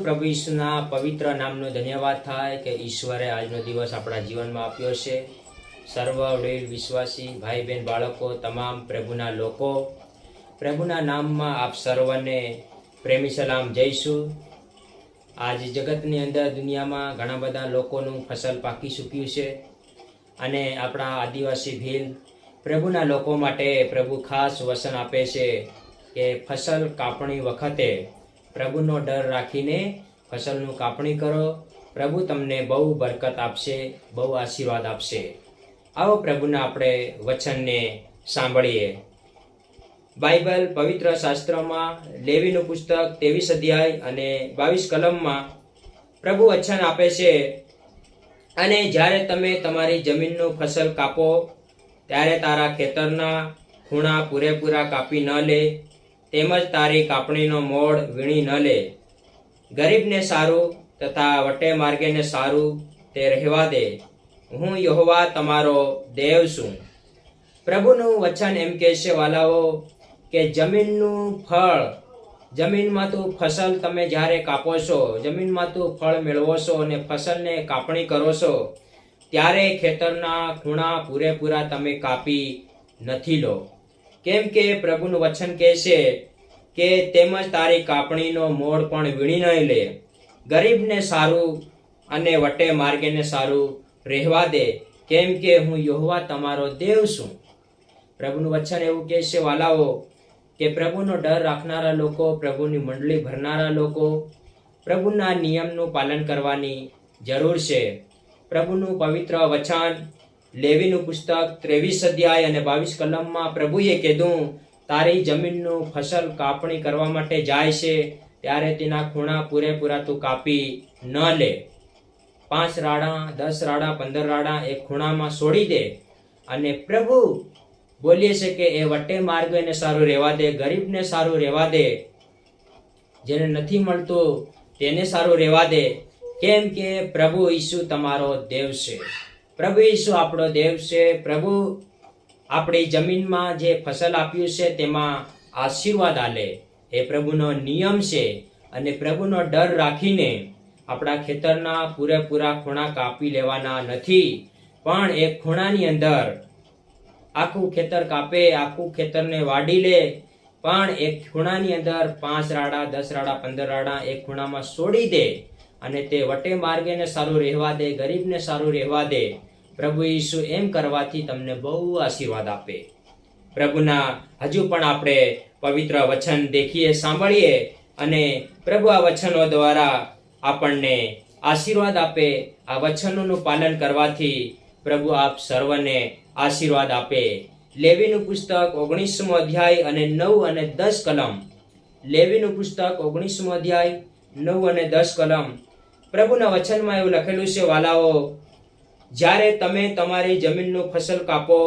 પ્રભુ ઈસુના પવિત્ર નામનો ધન્યવાદ થાય કે ઈશ્વરે આજનો દિવસ આપણા જીવનમાં આપ્યો છે। સર્વ વડીલ વિશ્વાસી ભાઈ બહેન બાળકો તમામ પ્રભુના લોકો પ્રભુના નામમાં આપ સર્વને પ્રેમી સલામ જઈશું। આજ જગતની અંદર દુનિયામાં ઘણા બધા લોકોનું ફસલ પાકી ચૂક્યું છે અને આપણા આદિવાસી ભીલ પ્રભુના લોકો માટે પ્રભુ ખાસ વચન આપે છે કે ફસલ કાપણી વખતે પ્રભુનો ડર રાખીને ફસલનું કાપણી કરો। પ્રભુ તમને બહુ બરકત આપશે, બહુ આશીર્વાદ આપશે। આવો પ્રભુના આપણે વચનને સાંભળીએ। બાઇબલ પવિત્ર શાસ્ત્રમાં લેવીનું પુસ્તક 23 અધ્યાય અને 22 કલમમાં પ્રભુ વચન આપે છે, અને જ્યારે તમે તમારી જમીનનું ફસલ કાપો ત્યારે તારા ખેતરના ખૂણા પૂરેપૂરા કાપી ન લે, તેમજ તારી કાપણીનો મોડ વીણી ન લે। ગરીબને સારું તથા વટે માર્ગેને સારું તે રહેવા દે, હું યહોવા તમારો દેવ છું। પ્રભુનું વચન એમ કહે છે વાલાઓ કે જમીનનું ફળ, જમીનમાં તું ફસલ તમે જ્યારે કાપો છો, જમીનમાં તું ફળ મેળવો છો અને ફસલને કાપણી કરો છો ત્યારે ખેતરના ખૂણા પૂરેપૂરા તમે કાપી નથી લો, કેમ કે પ્રભુનું વચન કહે છે કે તેમજ તારી કાપણીનો મોડ પણ વીણી નહીં લે। ગરીબને સારું અને વટે માર્ગેને સારું રહેવા દે, કેમ કે હું યહોવા તમારો દેવ છું। પ્રભુનું વચન એવું કહે છે વાલાઓ કે પ્રભુનો ડર રાખનારા લોકો, પ્રભુની મંડળી ભરનારા લોકો પ્રભુના નિયમનું પાલન કરવાની જરૂર છે। પ્રભુનું પવિત્ર વચન લેવીનું પુસ્તક 23 અધ્યાય અને 22 કલમમાં પ્રભુએ કીધું, તારી જમીનનું ફસલ કાપણી કરવા માટે જાય છે ત્યારે તેના ખૂણા પૂરેપૂરા તું કાપી ન લે। 5 રાડા, 10 રાડા, 15 રાડા એક ખૂણામાં છોડી દે। અને પ્રભુ બોલીએ છે કે એ વટે માર્ગને સારું રહેવા દે, ગરીબને સારું રહેવા દે, જેને નથી મળતું તેને સારું રહેવા દે, કેમ કે પ્રભુ ઈસુ તમારો દેવ છે। પ્રભુ ઈસુ આપણો દેવ છે। પ્રભુ આપણી જમીનમાં જે ફસલ આપ્યું છે તેમાં આશીર્વાદ આલે, એ પ્રભુનો નિયમ છે। અને પ્રભુનો ડર રાખીને આપણા ખેતરના પૂરેપૂરા ખૂણા કાપી લેવાના નથી, પણ એક ખૂણાની અંદર આખું ખેતર કાપે, આખું ખેતરને વાડી લે, પણ એક ખૂણાની અંદર 5 રાડા, 10 રાડા, 15 રાડા એક ખૂણામાં છોડી દે અને તે વટે માર્ગેને સારું રહેવા દે, ગરીબને સારું રહેવા દે। પ્રભુ ઈસુ એમ કરવાથી તમને બહુ આશીર્વાદ આપે। પ્રભુના હજુ પણ આપણે પવિત્ર વચન દેખીએ, સાંભળીએ અને પ્રભુ આ વચનો દ્વારા આપણને આશીર્વાદ આપે। આ વચનોનું પાલન કરવાથી પ્રભુ આપ સર્વને આશીર્વાદ આપે। લેવીનું પુસ્તક 19મો અધ્યાય અને 9 અને 10 કલમ, લેવીનું પુસ્તક 19મો અધ્યાય 9 અને 10 કલમ પ્રભુના વચનમાં એવું લખેલું છે વાલાઓ, જ્યારે તમે તમારી જમીનનું ફસલ કાપો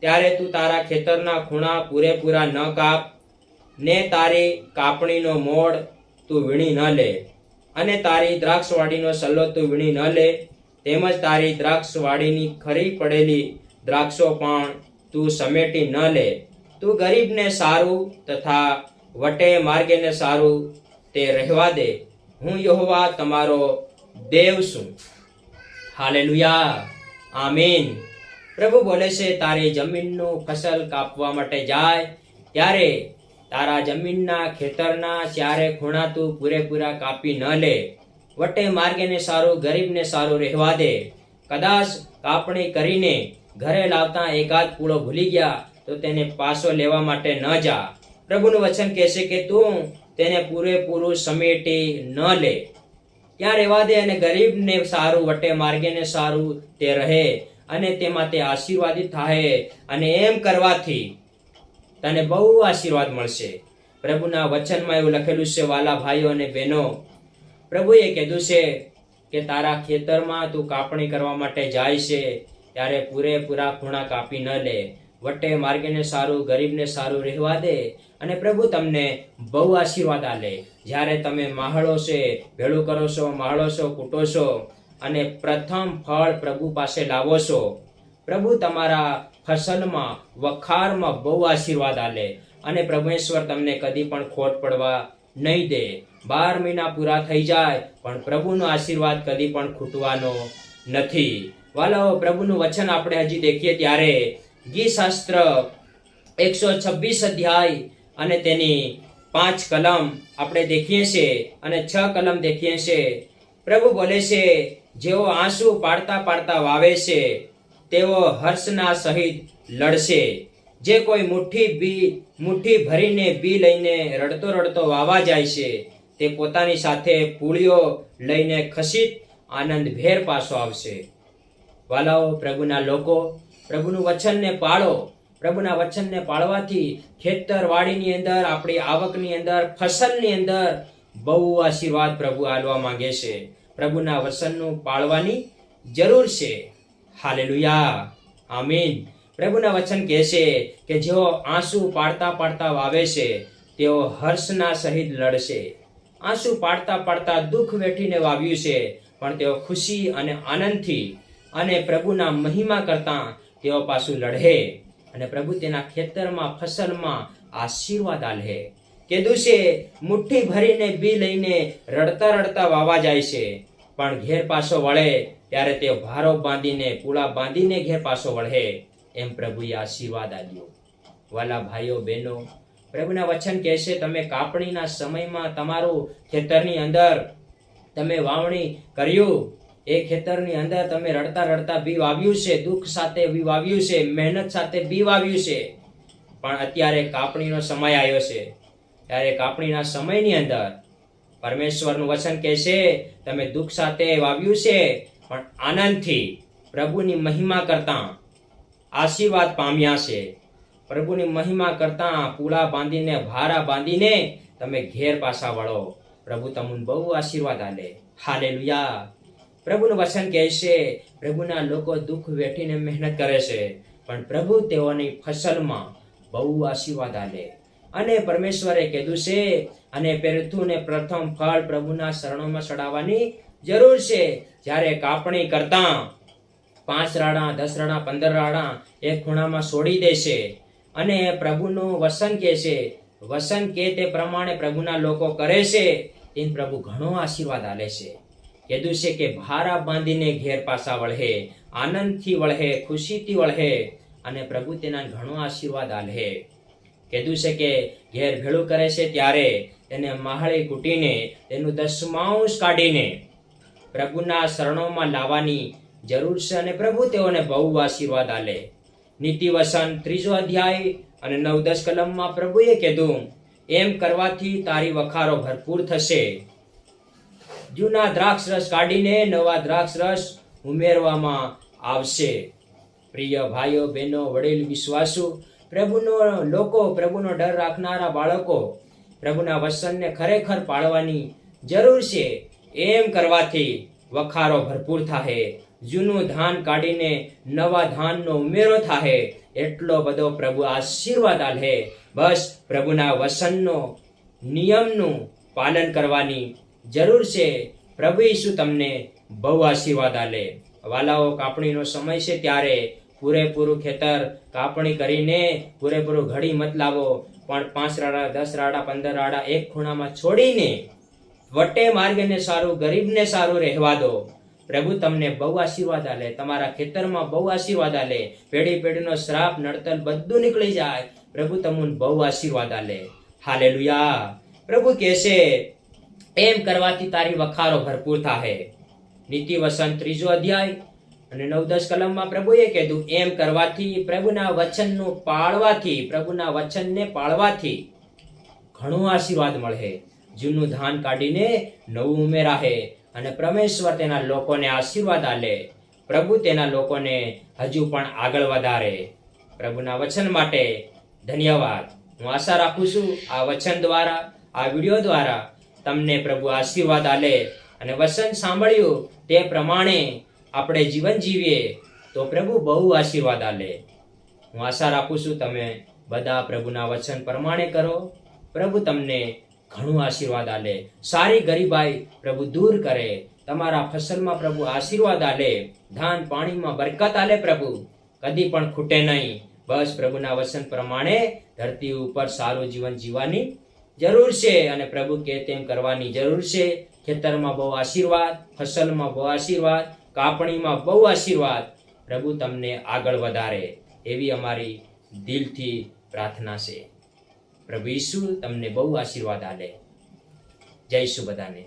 ત્યારે તું તારા ખેતરના ખૂણા પૂરેપૂરા ન કાપ, ને તારી કાપણીનો મોડ તું વીણી ન લે, અને તારી દ્રાક્ષવાડીનો સલ્લો તું વીણી ન લે, તેમજ તારી દ્રાક્ષવાડીની ખરી પડેલી દ્રાક્ષો પણ તું સમેટી ન લે। તું ગરીબને સારું તથા વટે માર્ગેને સારું તે રહેવા દે, હું યહોવા તમારો દેવ છું। હાલેલુયા, આમીન। પ્રભુ બોલે છે તારી જમીનનું ફસલ કાપવા માટે જાય ત્યારે તારા જમીનના ખેતરના ચારે ખૂણા તું પૂરેપૂરા કાપી ન લે, વટે માર્ગેને સારું, ગરીબને સારું રહેવા દે। કદાચ કાપણી કરીને ઘરે લાવતા એકાદ પૂળો ભૂલી ગયા તો તેને પાછો લેવા માટે ન જા। પ્રભુનું વચન કહેશે કે તું તેને પૂરેપૂરું સમેટી ન લે, ત્યાં રહેવા દે, અને ગરીબને સારું, વટે માર્ગેને સારું તે રહે અને તેમાં તે આશીર્વાદિત થાય, અને એમ કરવાથી તને બહુ આશીર્વાદ મળશે। પ્રભુના વચનમાં એવું લખેલું છે વાલા ભાઈઓ અને બહેનો, પ્રભુએ કીધું છે કે તારા ખેતરમાં તું કાપણી કરવા માટે જાય છે ત્યારે પૂરેપૂરા ખૂણા કાપી ન લે, વટે માર્ગેને સારું, ગરીબને સારું રહેવા દે, અને પ્રભુ તમને બહુ આશીર્વાદ આલે। જ્યારે તમે માહળો છે ભેળું કરો છો, માહળો છો, કૂટો છો અને પ્રથમ ફળ પ્રભુ પાસે લાવો છો, પ્રભુ તમારા ફસલમાં, વખારમાં બહુ આશીર્વાદ આલે, અને પ્રભુશ્વર તમને કદી પણ ખોટ પડવા નહીં દે। 12 મહિના પૂરા થઈ જાય પણ પ્રભુનો આશીર્વાદ કદી પણ ખૂટવાનો નથી. વાલાઓ, પ્રભુનું વચન આપણે હજી દેખીએ ત્યારે ગીત શાસ્ત્ર 126 અધ્યાય અને તેની 5 કલમ આપણે દેખીએ છીએ અને 6 કલમ દેખીએ છીએ. પ્રભુ બોલે છે, જેઓ આંસુ પાડતા પાડતા વાવે છે તેઓ હર્ષના સહિત લડશે. જે કોઈ મુઠ્ઠી ભરીને બી લઈને રડતો રડતો વાવા જાય છે તે પોતાની સાથે પૂળીઓ લઈને ખસિત આનંદભેર પાછો આવશે. વાલાઓ, પ્રભુના લોકો, પ્રભુનું વચનને પાળો. પ્રભુના વચનને પાળવાથી ખેતરવાડીની અંદર, આપણી આવકની અંદર, ફસલની અંદર બહુ આશીર્વાદ પ્રભુ આલવા માંગે છે. પ્રભુના વચનનું પાળવાની જરૂર છે. હાલેલુયા, આમીન. પ્રભુના વચન કહે છે કે જેઓ આંસુ પાડતા પાડતા વાવે છે તેઓ હર્ષના સહિત લડશે. આંસુ પાડતા પાડતા દુઃખ વેઠીને વાવ્યું છે પણ તેઓ ખુશી અને આનંદથી અને પ્રભુના મહિમા કરતા તેઓ પાછું લડે અને પ્રભુ તેના ખેતરમાં, ફસલમાં આશીર્વાદ આલે. કીધું છે, મુઠ્ઠી ભરીને બી લઈને રડતા રડતા વાવા જાય છે પણ ઘેર પાછો વળે ત્યારે તે ભારો બાંધીને, પૂળા બાંધીને ઘેર પાછો વળે. એમ પ્રભુએ આશીર્વાદ આપ્યો. વાલા ભાઈઓ બહેનો, પ્રભુના વચન કહે છે, તમે કાપણીના સમયમાં તમારું ખેતરની અંદર તમે વાવણી કર્યું, એ ખેતરની અંદર તમે રડતા રડતા બી વાવ્યું છે, દુઃખ સાથે બી વાવ્યું છે, મહેનત સાથે બી વાવ્યું છે. પણ અત્યારે કાપણીનો સમય આવ્યો છે. ત્યારે કાપણીના સમયની અંદર પરમેશ્વરનું વચન કહે છે, તમે દુઃખ સાથે વાવ્યું છે પણ આનંદથી પ્રભુની મહિમા કરતા આશીર્વાદ પામ્યા છે. પ્રભુની મહિમા કરતા પૂળા બાંધીને, ભારા બાંધીને તમે ઘેર પાછા વળો. પ્રભુ તમને બહુ આશીર્વાદ આલે. હાલેલુયા. પ્રભુનું વચન કહે છે, પ્રભુના લોકો દુઃખ વેઠીને મહેનત કરે છે પણ પ્રભુ તેઓની ફસલમાં બહુ આશીર્વાદ આલે. અને પરમેશ્વરે કીધું છે, અને પહેલું ને પ્રથમ ફળ પ્રભુના શરણોમાં ચડાવવાની જરૂર છે. જ્યારે કાપણી કરતા 5 રાડા, 10 રાડા, 15 રાડા એક ખૂણામાં છોડી દેશે અને પ્રભુનું વચન કહે છે, વચન કે તે પ્રમાણે પ્રભુના લોકો કરે છે, તેમ પ્રભુ ઘણો આશીર્વાદ આલે છે. કીધું છે કે ભારા બાંધીને ઘેર પાછા વળે, આનંદથી વળે, ખુશીથી વળે અને પ્રભુ તેના ઘણો આશીર્વાદ આલે. કીધું છે કે ઘેર ભેળું કરે છે ત્યારે તેને માહળી કૂટીને તેનું દસમાંશ કાઢીને પ્રભુના શરણોમાં લાવવાની જરૂર છે અને પ્રભુ તેઓને બહુ આશીર્વાદ આલે. નીતિ વચન 3 અધ્યાય અને 9-10 કલમમાં પ્રભુએ કીધું, એમ કરવાથી તારી વખારો ભરપૂર થશે. જૂના દ્રાક્ષ રસ કાઢીને નવા દ્રાક્ષ રસ ઉમેરવામાં આવશે. પ્રિય ભાઈઓ બહેનો, વડીલ વિશ્વાસુ, પ્રભુનો લોકો, પ્રભુનો ડર રાખનારા બાળકો, પ્રભુના વચનને ખરેખર પાળવાની જરૂર છે. એમ કરવાથી વખારો ભરપૂર થાય, જૂનું ધાન કાઢીને નવા ધાનનો ઉમેરો થાય. એટલો બધો પ્રભુ આશીર્વાદ આલે. બસ પ્રભુના વચનનો, નિયમનું પાલન કરવાની જરૂર છે. પ્રભુ ઈસુ તમને બહુ આશીર્વાદ આલે. વાલાઓ, કાપણીનો સમય છે ત્યારે પૂરેપૂરું ખેતર કાપણી કરીને પૂરેપૂરું ઘડી મત લાવો, પણ 5 રાડા, 10 રાડા, 15 રાડા એક ખૂણામાં છોડીને વટે માર્ગને સારું, ગરીબને સારું રહેવા દો. પ્રભુ તમને બહુ આશીર્વાદ આલે. તમારા ખેતરમાં બહુ આશીર્વાદ આલે. પેઢી પેઢીનો શ્રાપ, નડતલ બધું નીકળી જાય. પ્રભુ તમને બહુ આશીર્વાદ આલે. હાલેલુયા. પ્રભુ કહે છે, એમ કરવાથી તારી વખારો ભરપૂર થાય. નીતિ વચન 3 અધ્યાય અને 9-10 કલમમાં પ્રભુએ કીધું, એમ કરવાથી, પ્રભુના વચનનું પાળવાથી, પ્રભુના વચનને પાળવાથી ઘણો આશીર્વાદ મળે. જૂનું ધાન કાઢીને નવું ઉમેરાહે અને પરમેશ્વર તેના લોકોને આશીર્વાદ આલે. પ્રભુ તેના લોકોને હજુ પણ આગળ વધારે. પ્રભુના વચન માટે ધન્યવાદ. હું આશા રાખું છું આ વચન દ્વારા, આ વિડીયો દ્વારા તમને પ્રભુ આશીર્વાદ આલે અને વચન સાંભળ્યું તે પ્રમાણે આપણે જીવન જીવીએ તો પ્રભુ બહુ આશીર્વાદ આલે. હું આશા રાખું છું તમે બધા પ્રભુના વચન પ્રમાણે કરો. પ્રભુ તમને ઘણું આશીર્વાદ આલે. સારી ગરીબાઈ પ્રભુ દૂર કરે. તમારા ફસલમાં પ્રભુ આશીર્વાદ આલે. ધાન પાણીમાં બરકત આલે. પ્રભુ કદી પણ ખૂટે નહીં. બસ પ્રભુના વચન પ્રમાણે ધરતી ઉપર સારું જીવન જીવવાની જરૂર છે અને પ્રભુ કહે તેમ કરવાની જરૂર છે. ખેતરમાં બહુ આશીર્વાદ, ફસલમાં બહુ આશીર્વાદ, કાપણીમાં બહુ આશીર્વાદ. પ્રભુ તમને આગળ વધારે એવી અમારી દિલથી પ્રાર્થના છે. પ્રભુ ઈસુ તમને બહુ આશીર્વાદ આલે. જય ઈસુ બધાને.